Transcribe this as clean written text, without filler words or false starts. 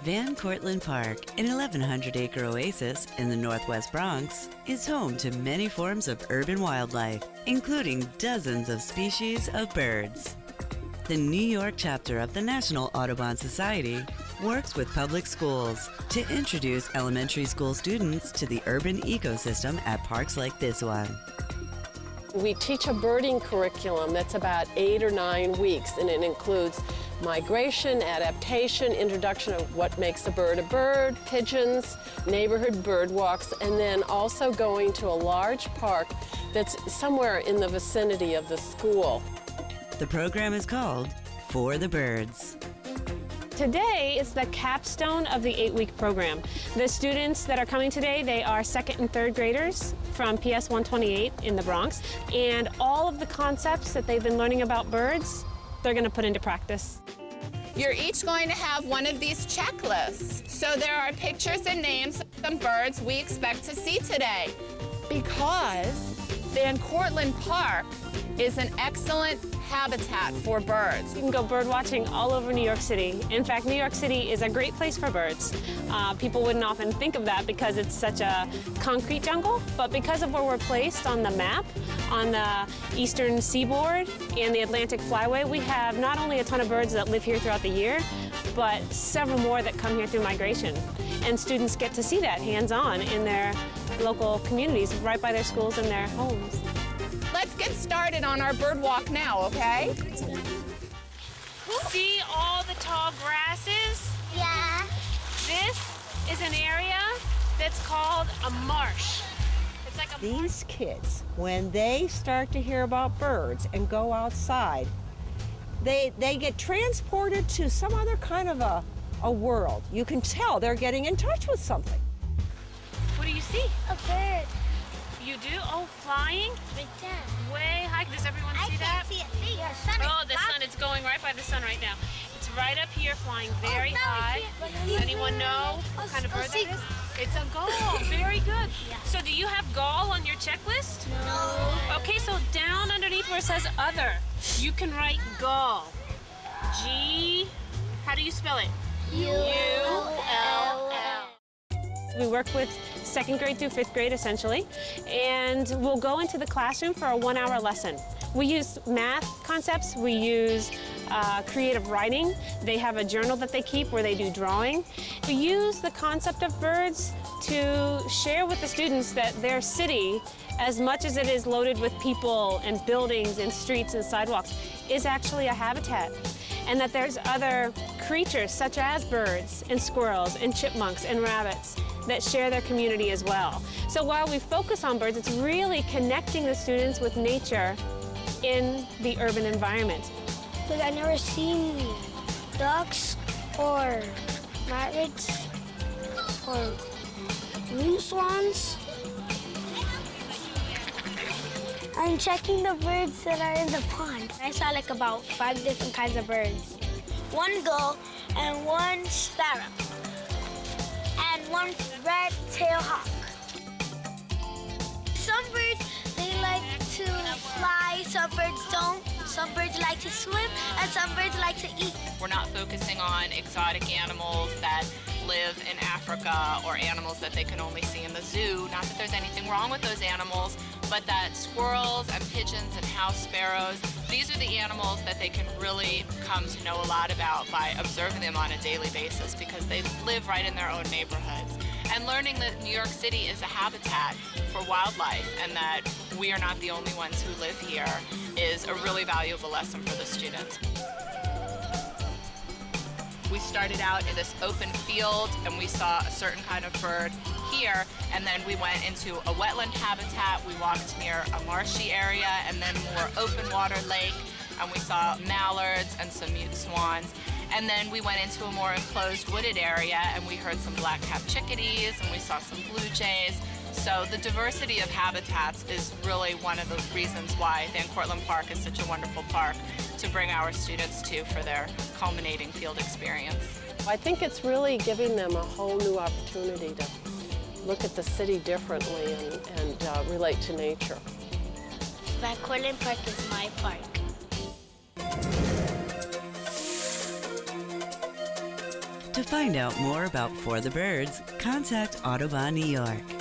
Van Cortlandt Park, an 1,100-acre oasis in the Northwest Bronx, is home to many forms of urban wildlife, including dozens of species of birds. The New York chapter of the National Audubon Society works with public schools to introduce elementary school students to the urban ecosystem at parks like this one. We teach a birding curriculum that's about 8 or 9 weeks, and it includes migration, adaptation, introduction of what makes a bird, pigeons, neighborhood bird walks, and then also going to a large park that's somewhere in the vicinity of the school. The program is called For the Birds. Today is the capstone of the 8-week program. The students that are coming today, they are 2nd and 3rd graders from PS 128 in the Bronx, and all of the concepts that they've been learning about birds, they're going to put into practice. You're each going to have one of these checklists. So there are pictures and names of some birds we expect to see today. Because Van Cortlandt Park is an excellent habitat for birds. You can go bird watching all over New York City. In fact, New York City is a great place for birds. People wouldn't often think of that because it's such a concrete jungle, but because of where we're placed on the map, on the eastern seaboard and the Atlantic Flyway, we have not only a ton of birds that live here throughout the year, but several more that come here through migration. And students get to see that hands-on in their local communities, right by their schools and their homes. Let's get started on our bird walk now, okay? See all the tall grasses? Yeah. This is an area that's called a marsh. It's like a marsh. These kids, when they start to hear about birds and go outside, they get transported to some other kind of a world. You can tell they're getting in touch with something. What do you see? A bird. You do? Oh, flying? Right there. Way high. Does everyone see that? I can't see it. See, the sun Oh, is the sun, it's going right by the sun right now. It's right up here flying very high. Does anyone know what kind of bird that is? It's a gull. Very good. Yeah. So do you have gull on your checklist? No. Okay, so down underneath where it says other, you can write gull. G, how do you spell it? U-L-L. We work with 2nd grade through 5th grade, essentially, and we'll go into the classroom for a 1-hour lesson. We use math concepts, we use creative writing. They have a journal that they keep where they do drawing. We use the concept of birds to share with the students that their city, as much as it is loaded with people and buildings and streets and sidewalks, is actually a habitat. And that there's other creatures, such as birds and squirrels and chipmunks and rabbits, that share their community as well. So while we focus on birds, it's really connecting the students with nature in the urban environment. Because I've never seen ducks or marrons or green swans. I'm checking the birds that are in the pond. I saw like about 5 different kinds of birds. 1 gull and 1 sparrow. And 1 red-tailed hawk. Some birds, they like to fly, some birds don't. Some birds like to swim, and some birds like to eat. We're not focusing on exotic animals that live in Africa or animals that they can only see in the zoo. Not that there's anything wrong with those animals, but that squirrels and pigeons and house sparrows, these are the animals that they can really come to know a lot about by observing them on a daily basis because they live right in their own neighborhoods. And learning that New York City is a habitat for wildlife and that we are not the only ones who live here is a really valuable lesson for the students. We started out in this open field and we saw a certain kind of bird here, and then we went into a wetland habitat. We walked near a marshy area and then more open water lake, and we saw mallards and some mute swans. And then we went into a more enclosed wooded area and we heard some black-capped chickadees and we saw some blue jays. So the diversity of habitats is really one of the reasons why Van Cortlandt Park is such a wonderful park to bring our students to for their culminating field experience. I think it's really giving them a whole new opportunity to look at the city differently and relate to nature. Van Cortlandt Park is my park. To find out more about For the Birds, contact Audubon New York.